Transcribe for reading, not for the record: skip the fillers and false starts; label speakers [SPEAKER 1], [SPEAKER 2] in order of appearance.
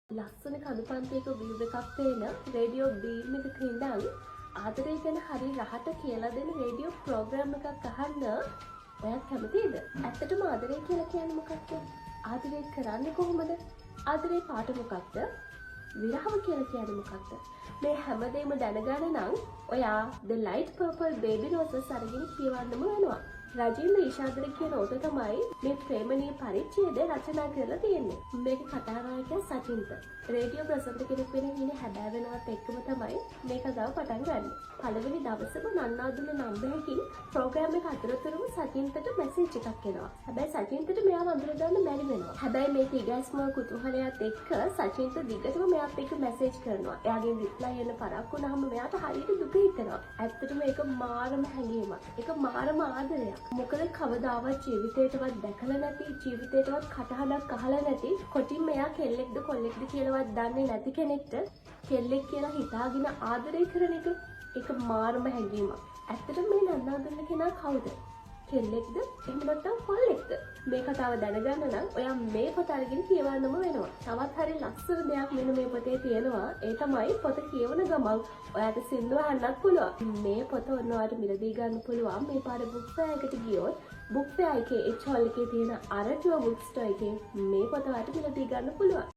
[SPEAKER 1] ලස්සන කඳුපන්තියක view එකක් පේන රේඩියෝ බීම් එකක ඉඳන් ආදරය ගැන හරි රහට කියලා දෙන රේඩියෝ ප්‍රෝග්‍රෑම් එකක් අහන්න ඔයත් කැමතිද? ඇත්තටම ආදරය කියලා කියන්නේ මොකක්ද? ආදරය කරන්නේ කොහොමද? ආදරේ පාට මොකක්ද? විරහව කියලා කියන්නේ මොකක්ද? මේ හැමදේම දැනගන්න නම් ඔයා The Light Purple Baby Roses අරගෙන කියවන්නම වෙනවා. රජීන්ද්‍ර ඊශාදර කියන ඔහු තමයි මේ ප්‍රේමණීය පරිච්ඡේදය රචනා කරලා තියෙන්නේ. මේකේ කතානායකයා සචින්ත. රේඩියෝ ප්‍රසන්ත කෙනෙක් වෙන හිනේ හැබෑ වෙනවත් එක්කම තමයි මේ කතාව පටන් ගන්නෙ. පළවෙනි දවසේම නන්නාදුන නම්බරකින් ප්‍රෝග්‍රෑම් එක අතරතුරම සචින්තට මැසේජ් එකක් එනවා. හැබැයි සචින්තට මෙයාව අඳුර ගන්න බැරි වෙනවා. හැබැයි මේක ඉගැස්ම කුතුහලයත් එක්ක සචින්ත දිගටම මෙයාත් එක්ක මැසේජ් කරනවා. එයාගෙන් රිප්ලයි එන්න පරක් වුණාම මෙයාට හරියට දුක හිතෙනවා. ඇත්තටම ඒක මාරම හැඟීමක්. ඒක මාරම ආදරයක්. මොකද කවදාවත් ජීවිතේටවත් දැකලා නැති ජීවිතේටවත් කටහඬක් අහලා නැති කොටින් මෙයා කෙල්ලෙක්ද කොල්ලෙක්ද කියලාවත් දන්නේ නැති කෙනෙක්ට කෙල්ලෙක් කියලා හිතාගෙන ආදරය කරන එක ඒක මාරම හැඟීමක්. ඇත්තටම මේ නන්නාදුන්න කෙනා කවුද? කෙල්ලෙක්ද එහෙම නැත්නම් කොල්ලෙක්ද? මේ කතාව දැනගන්න නම් ඔයා මේ පොත අරගෙන කියවන්නම වෙනවා. තවත් හරි ලස්සන දෙයක් මෙන්න මේ පොතේ තියෙනවා. ඒ තමයි පොත කියවන ගමන් ඔයාට සින්දුව අහන්නත් පුළුවන්. මේ පොත ඔයාලට මිලදී ගන්න පුළුවන්. මේ පාර බුක් ෆෙයාර් එකට ගියොත් බුක් ෆෙයාර් එකේ HL එකේ තියෙන අරටුව බුක් ස්ටෝර් එකේ මේ පොත ඔයාලට මිලදී ගන්න පුළුවන්.